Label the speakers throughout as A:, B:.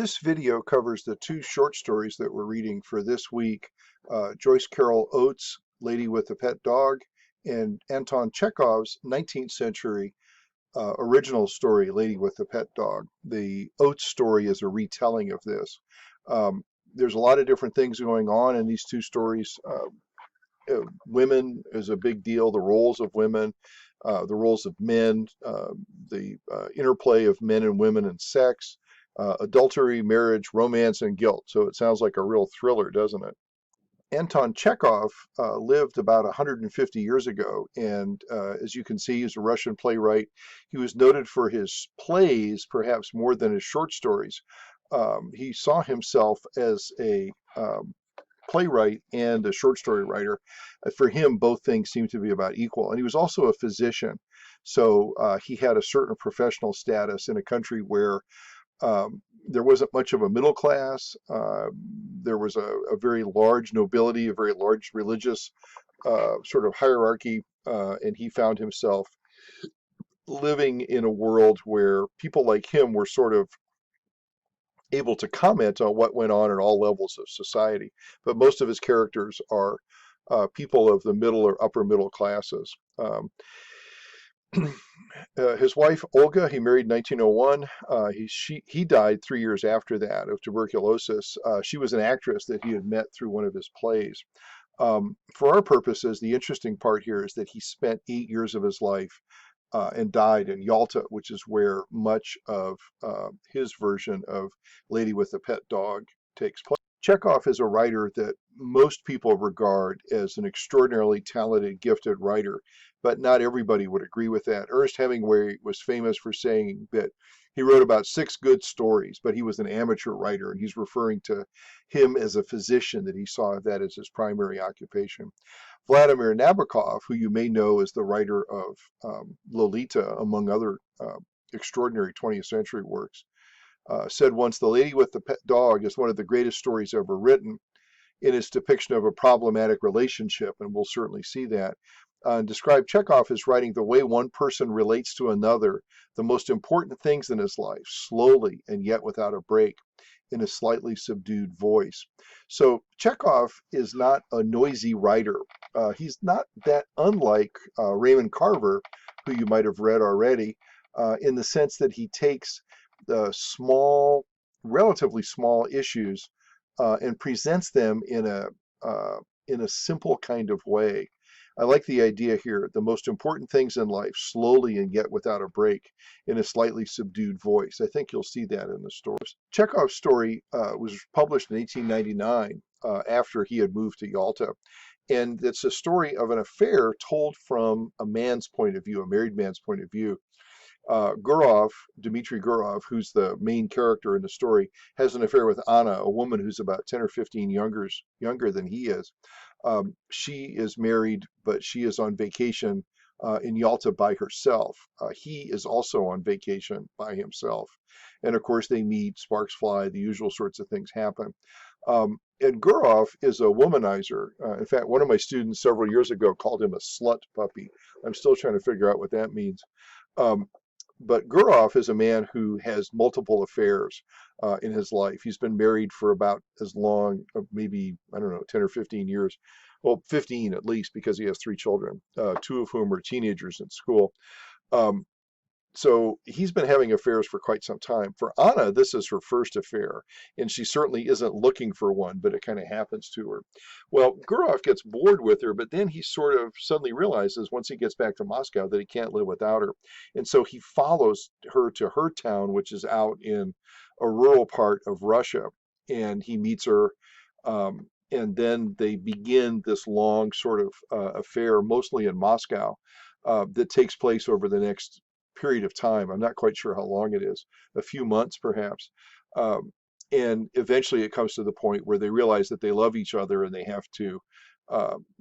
A: This video covers the two short stories that we're reading for this week, Joyce Carol Oates' Lady with a Pet Dog, and Anton Chekhov's 19th century original story, Lady with a Pet Dog. The Oates story is a retelling of this. There's a lot of different things going on in these two stories. Women is a big deal, the roles of women, the roles of men, the interplay of men and women and sex, adultery, marriage, romance, and guilt. So it sounds like a real thriller, doesn't it? Anton Chekhov lived about 150 years ago, and as you can see, he's a Russian playwright. He was noted for his plays, perhaps more than his short stories. He saw himself as a playwright and a short story writer. For him, both things seem to be about equal. And he was also a physician. So he had a certain professional status in a country where there wasn't much of a middle class. There was a very large nobility, a very large religious sort of hierarchy. And he found himself living in a world where people like him were sort of able to comment on what went on at all levels of society. But most of his characters are people of the middle or upper middle classes. His wife, Olga, he married in 1901. He died 3 years after that of tuberculosis. She was an actress that he had met through one of his plays. For our purposes, the interesting part here is that he spent 8 years of his life and died in Yalta, which is where much of his version of Lady with a Pet Dog takes place. Chekhov is a writer that most people regard as an extraordinarily talented, gifted writer, but not everybody would agree with that. Ernest Hemingway was famous for saying that he wrote about 6 good stories, but he was an amateur writer, and he's referring to him as a physician, that he saw that as his primary occupation. Vladimir Nabokov, who you may know as the writer of Lolita, among other extraordinary 20th century works, said once, "The Lady with the Pet Dog is one of the greatest stories ever written in its depiction of a problematic relationship," and we'll certainly see that. Described Chekhov as writing the way one person relates to another, the most important things in his life, slowly and yet without a break, in a slightly subdued voice. So Chekhov is not a noisy writer. He's not that unlike Raymond Carver, who you might have read already, in the sense that he takes the small, relatively small issues and presents them in a simple kind of way. I like the idea here, the most important things in life, slowly and yet without a break, in a slightly subdued voice. I think you'll see that in the stories. Chekhov's story was published in 1899 after he had moved to Yalta. And it's a story of an affair told from a man's point of view, a married man's point of view. Dmitry Gurov, who's the main character in the story, has an affair with Anna, a woman who's about 10 or 15 younger than he is. She is married, but she is on vacation in Yalta by herself. He is also on vacation by himself. And of course, they meet, sparks fly, the usual sorts of things happen. And Gurov is a womanizer. In fact, one of my students several years ago called him a slut puppy. I'm still trying to figure out what that means. But Gurov is a man who has multiple affairs in his life. He's been married for about as long, maybe, I don't know, 10 or 15 years. Well, 15 at least, because he has 3 children, 2 of whom are teenagers in school. So he's been having affairs for quite some time. For Anna, this is her first affair, and she certainly isn't looking for one, but it kind of happens to her. Well, Gurov gets bored with her, but then he sort of suddenly realizes once he gets back to Moscow that he can't live without her. And so he follows her to her town, which is out in a rural part of Russia, and he meets her. And then they begin this long sort of affair, mostly in Moscow, that takes place over the next period of time. I'm not quite sure how long it is, a few months perhaps. And eventually it comes to the point where they realize that they love each other and they have to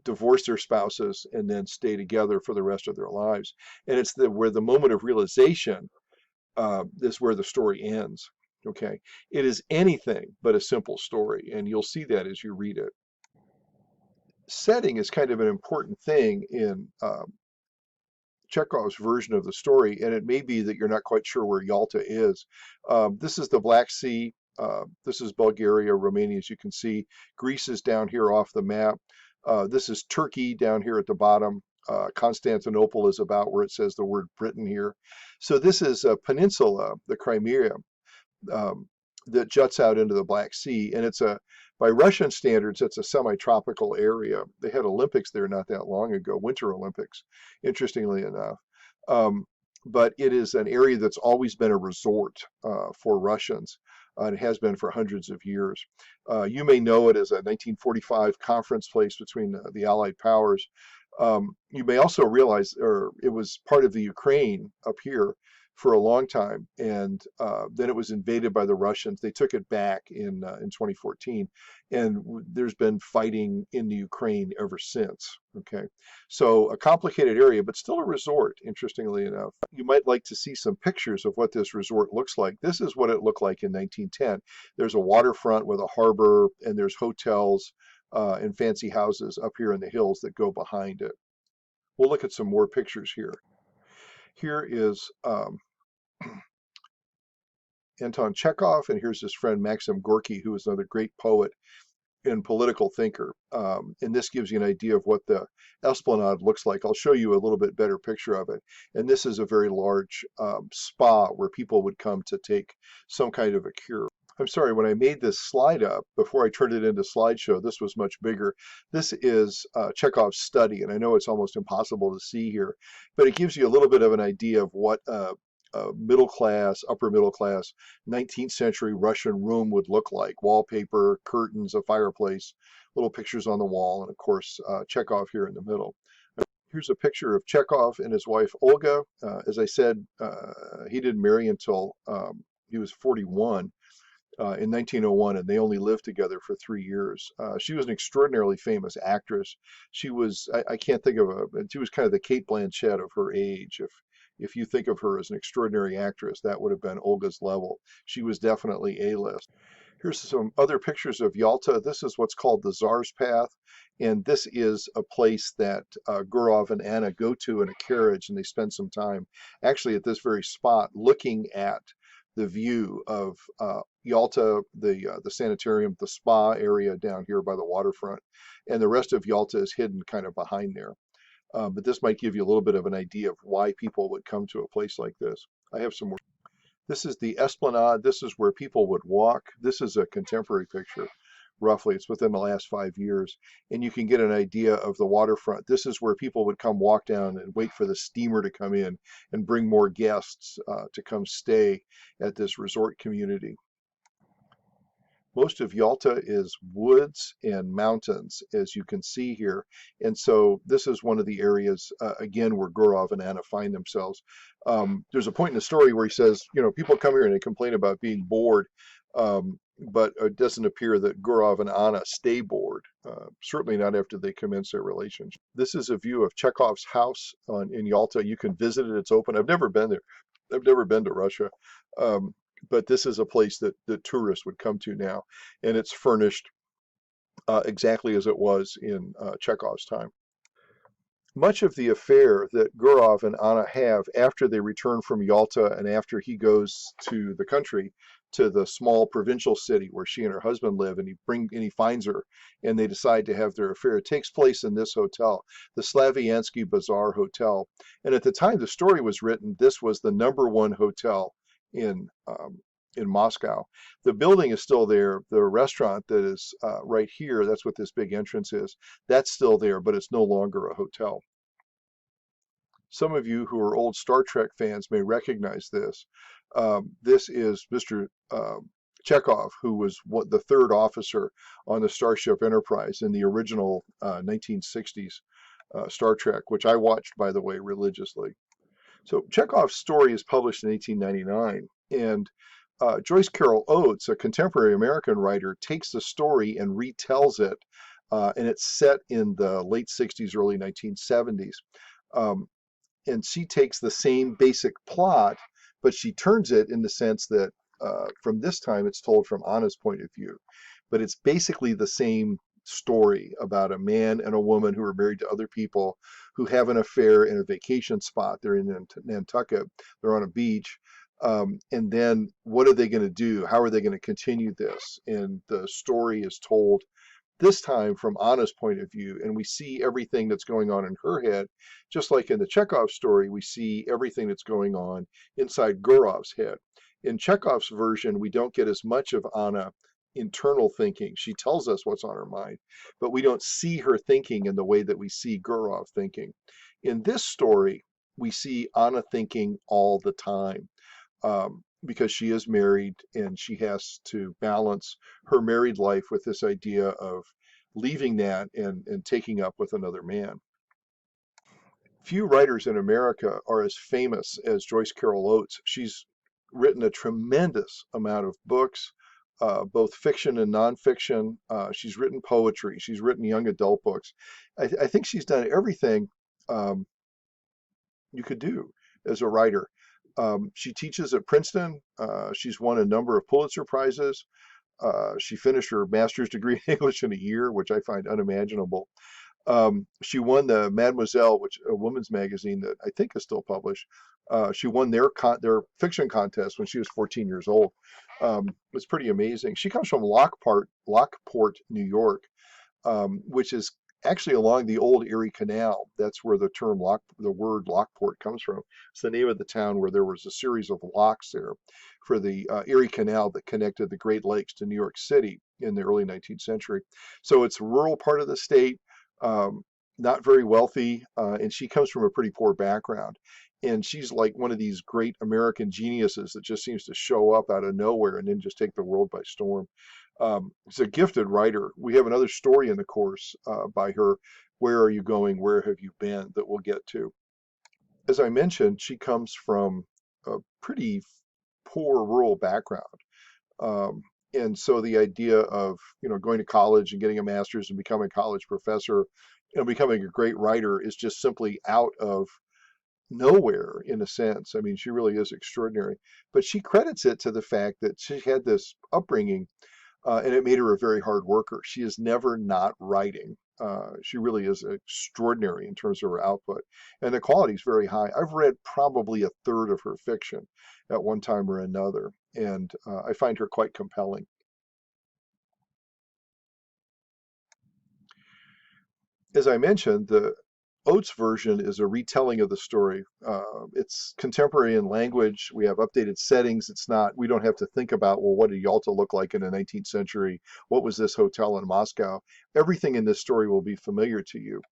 A: divorce their spouses and then stay together for the rest of their lives. And it's where the moment of realization is where the story ends. Okay, it is anything but a simple story, and you'll see that as you read it. Setting is kind of an important thing in Chekhov's version of the story, and it may be that you're not quite sure where Yalta is. This is the Black Sea. This is Bulgaria, Romania, as you can see. Greece is down here off the map. This is Turkey down here at the bottom. Constantinople is about where it says the word Britain here. So this is a peninsula, the Crimea, um, that juts out into the Black Sea, and by Russian standards, it's a semi-tropical area. They had Olympics there not that long ago, Winter Olympics, interestingly enough. Um, but it is an area that's always been a resort for Russians. It has been for hundreds of years. You may know it as a 1945 conference place between the Allied powers. You may also realize, or it was part of the Ukraine up here for a long time, and then it was invaded by the Russians. They took it back in 2014, and there's been fighting in the Ukraine ever since. Okay, so a complicated area, but still a resort, interestingly enough. You might like to see some pictures of what this resort looks like. This is what it looked like in 1910. There's a waterfront with a harbor, and there's hotels and fancy houses up here in the hills that go behind it. We'll look at some more pictures here. Here is Anton Chekhov, and here's his friend Maxim Gorky, who is another great poet and political thinker. And this gives you an idea of what the Esplanade looks like. I'll show you a little bit better picture of it. And this is a very large spa where people would come to take some kind of a cure. I'm sorry, when I made this slide up, before I turned it into slideshow, this was much bigger. This is Chekhov's study, and I know it's almost impossible to see here, but it gives you a little bit of an idea of what middle class, upper middle class, 19th century Russian room would look like. Wallpaper, curtains, a fireplace, little pictures on the wall, and of course Chekhov here in the middle. Here's a picture of Chekhov and his wife Olga. As I said, he didn't marry until he was 41. In 1901, and they only lived together for 3 years. She was an extraordinarily famous actress. She was, I can't think of she was kind of the Cate Blanchett of her age. If you think of her as an extraordinary actress, that would have been Olga's level. She was definitely A-list. Here's some other pictures of Yalta. This is what's called the Tsar's Path, and this is a place that Gurov and Anna go to in a carriage, and they spend some time actually at this very spot looking at the view of Yalta, the sanitarium, the spa area down here by the waterfront, and the rest of Yalta is hidden kind of behind there. But this might give you a little bit of an idea of why people would come to a place like this. I have some more. This is the Esplanade. This is where people would walk. This is a contemporary picture, roughly. It's within the last 5 years. And you can get an idea of the waterfront. This is where people would come walk down and wait for the steamer to come in and bring more guests to come stay at this resort community. Most of Yalta is woods and mountains, as you can see here. And so this is one of the areas, again, where Gurov and Anna find themselves. There's a point in the story where he says, you know, people come here and they complain about being bored, but it doesn't appear that Gurov and Anna stay bored, certainly not after they commence their relationship. This is a view of Chekhov's house in Yalta. You can visit it. It's open. I've never been there. I've never been to Russia. But this is a place that tourists would come to now, and it's furnished exactly as it was in Chekhov's time. Much of the affair that Gurov and Anna have after they return from Yalta and after he goes to the country, to the small provincial city where she and her husband live, and he finds her, and they decide to have their affair. It takes place in this hotel, the Slavyanksy Bazar Hotel, and at the time the story was written, this was the #1 hotel in Moscow. The building is still there. The restaurant that is right here, that's what this big entrance is, that's still there, but it's no longer a hotel. Some of you who are old Star Trek fans may recognize this. This is Mr. Chekhov, who was the third officer on the Starship Enterprise in the original 1960s Star Trek, which I watched, by the way, religiously. So Chekhov's story is published in 1899, and Joyce Carol Oates, a contemporary American writer, takes the story and retells it, and it's set in the late 60s, early 1970s. And she takes the same basic plot, but she turns it in the sense that from this time it's told from Anna's point of view. But it's basically the same story about a man and a woman who are married to other people who have an affair in a vacation spot. They're in Nantucket. They're on a beach. And then what are they going to do? How are they going to continue this? And the story is told this time from Anna's point of view, and we see everything that's going on in her head. Just like in the Chekhov story, we see everything that's going on inside Gurov's head. In Chekhov's version, we don't get as much of Anna internal thinking. She tells us what's on her mind, but we don't see her thinking in the way that we see Gurov thinking. In this story, we see Anna thinking all the time, because she is married and she has to balance her married life with this idea of leaving that and taking up with another man. Few writers in America are as famous as Joyce Carol Oates. She's written a tremendous amount of books, both fiction and nonfiction. She's written poetry. She's written young adult books. I think she's done everything um, you could do as a writer. She teaches at Princeton. She's won a number of Pulitzer Prizes. She finished her master's degree in English in a year, which I find unimaginable. She won the Mademoiselle, which a women's magazine that I think is still published. She won their fiction contest when she was 14 years old. It's pretty amazing. She comes from Lockport, New York, which is actually along the old Erie Canal. That's where the word Lockport comes from. It's the name of the town where there was a series of locks there for the Erie Canal that connected the Great Lakes to New York City in the early 19th century. So it's a rural part of the state, um, not very wealthy, and she comes from a pretty poor background. And she's like one of these great American geniuses that just seems to show up out of nowhere and then just take the world by storm. She's a gifted writer. We have another story in the course by her, Where Are You Going? Where Have You Been? That we'll get to. As I mentioned, she comes from a pretty poor rural background. Um, and so the idea of, going to college and getting a master's and becoming a college professor and becoming a great writer is just simply out of nowhere in a sense. I mean, she really is extraordinary. But she credits it to the fact that she had this upbringing, and it made her a very hard worker. She is never not writing. She really is extraordinary in terms of her output, and the quality is very high. I've read probably a third of her fiction at one time or another, and I find her quite compelling. As I mentioned, the Oates version is a retelling of the story. It's contemporary in language. We have updated settings. We don't have to think about, well, what did Yalta look like in the 19th century? What was this hotel in Moscow? Everything in this story will be familiar to you.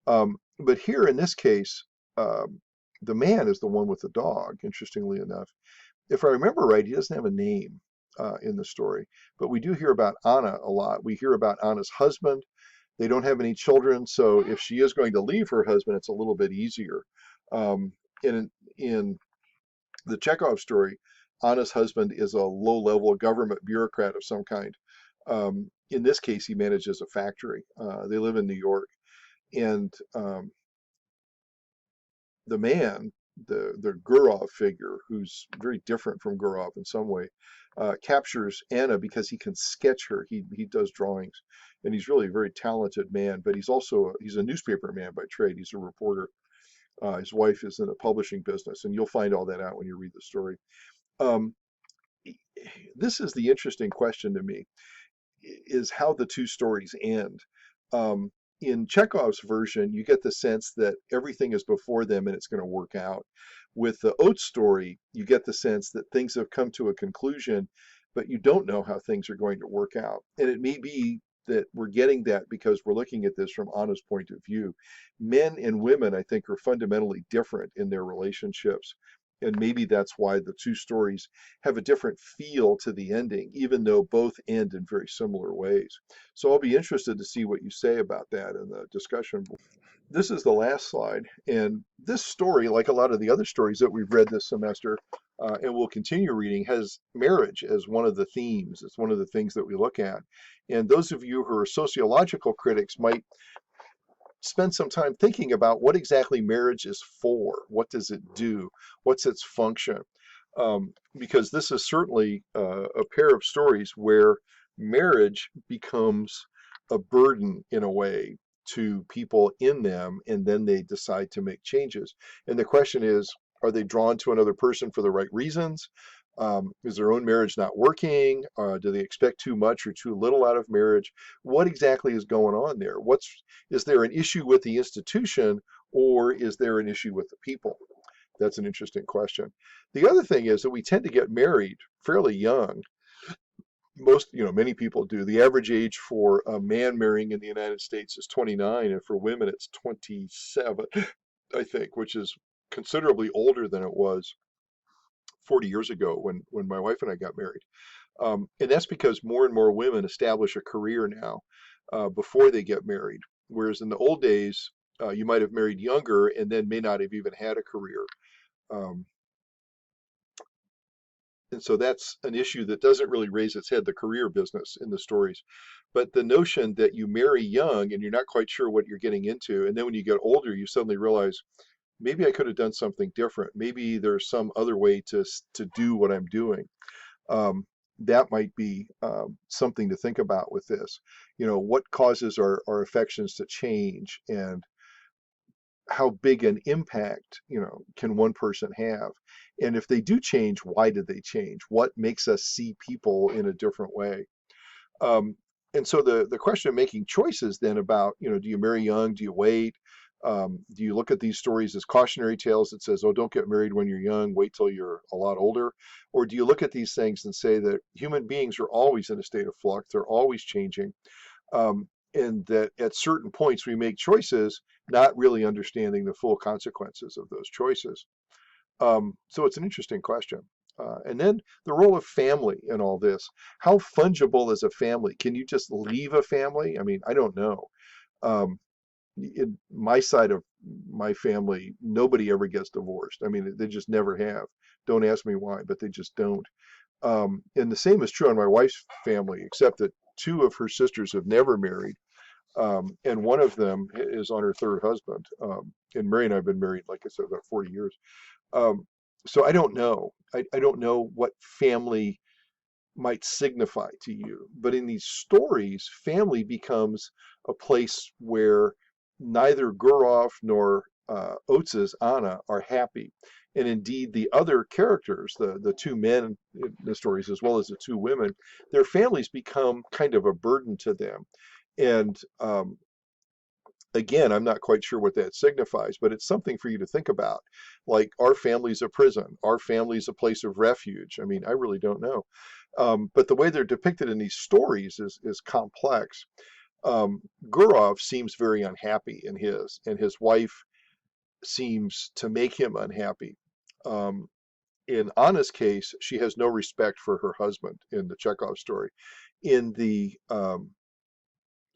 A: But here in this case, the man is the one with the dog, interestingly enough. If I remember right, he doesn't have a name in the story, but we do hear about Anna a lot. We hear about Anna's husband. They don't have any children, so if she is going to leave her husband, it's a little bit easier. Um, in the Chekhov story, Anna's husband is a low-level government bureaucrat of some kind. In this case, he manages a factory. They live in New York, and the man, the Gurov figure, who's very different from Gurov in some way, captures Anna because he can sketch her. He does drawings, and he's really a very talented man. But he's a newspaper man by trade. He's a reporter. His wife is in a publishing business, and you'll find all that out when you read the story. Um, this is the interesting question to me, is how the two stories end. Um, in Chekhov's version, you get the sense that everything is before them and it's going to work out. With the Oates story, you get the sense that things have come to a conclusion, but you don't know how things are going to work out. And it may be that we're getting that because we're looking at this from Anna's point of view. Men and women, I think, are fundamentally different in their relationships. And maybe that's why the two stories have a different feel to the ending, even though both end in very similar ways. So I'll be interested to see what you say about that in the discussion. This is the last slide. And this story, like a lot of the other stories that we've read this semester, and we'll continue reading, has marriage as one of the themes. It's one of the things that we look at. And those of you who are sociological critics might spend some time thinking about what exactly marriage is for. What does it do? What's its function? Because this is certainly a pair of stories where marriage becomes a burden in a way to people in them, and then they decide to make changes. And the question is, Are they drawn to another person for the right reasons? Is their own marriage not working? Do they expect too much or too little out of marriage? What exactly is going on there? Is there an issue with the institution, or is there an issue with the people? That's an interesting question. The other thing is that we tend to get married fairly young. Many people do. The average age for a man marrying in the United States is 29, and for women it's 27, I think, which is considerably older than it was 40 years ago when my wife and I got married. And that's because more and more women establish a career now before they get married. Whereas in the old days, you might have married younger and then may not have even had a career. Um, and so that's an issue that doesn't really raise its head, the career business in the stories. But the notion that you marry young and you're not quite sure what you're getting into, and then when you get older, you suddenly realize maybe I could have done something different. Maybe there's some other way to do what I'm doing. That might be something to think about with this. What causes our affections to change, and how big an impact, can one person have? And if they do change, why did they change? What makes us see people in a different way? Um, and so the question of making choices then about, do you marry young? Do you wait? Do you look at these stories as cautionary tales that says, oh, don't get married when you're young, wait till you're a lot older? Or do you look at these things and say that human beings are always in a state of flux, they're always changing, and that at certain points we make choices, not really understanding the full consequences of those choices? So it's an interesting question. And then the role of family in all this. How fungible is a family? Can you just leave a family? I mean, I don't know. Um, in my side of my family, nobody ever gets divorced. I mean, they just never have. Don't ask me why, but they just don't. And the same is true on my wife's family, except that two of her sisters have never married. And one of them is on her third husband. And Mary and I have been married, like I said, about 40 years. Um, so I don't know. I don't know what family might signify to you. But in these stories, family becomes a place where neither Gurov nor Oates' Anna are happy. And indeed, the other characters, the two men in the stories, as well as the two women, their families become kind of a burden to them. And again, I'm not quite sure what that signifies, but it's something for you to think about. Like, our family's a prison, our family's a place of refuge. I mean, I really don't know. But the way they're depicted in these stories is complex. Gurov seems very unhappy and his wife seems to make him unhappy. Um, in Anna's case, she has no respect for her husband in the Chekhov story. In the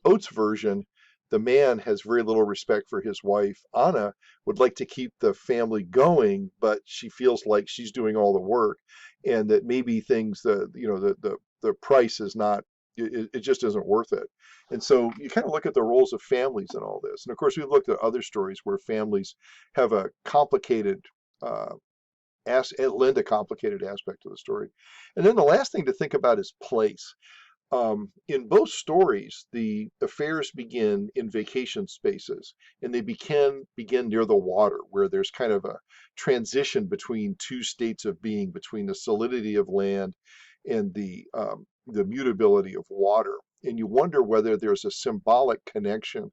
A: Oates version, the man has very little respect for his wife. Anna would like to keep the family going, but she feels like she's doing all the work, and that maybe things, the price is not, it just isn't worth it. And so you kind of look at the roles of families in all this. And of course, we've looked at other stories where families have a complicated lend a complicated aspect to the story. And then the last thing to think about is place. In both stories, the affairs begin in vacation spaces, and they begin near the water, where there's kind of a transition between two states of being, between the solidity of land and the mutability of water. And you wonder whether there's a symbolic connection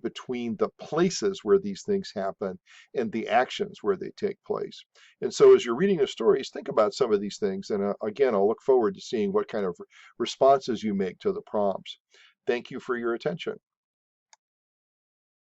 A: between the places where these things happen and the actions where they take place. And so as you're reading the stories, think about some of these things. And again, I'll look forward to seeing what kind of responses you make to the prompts. Thank you for your attention.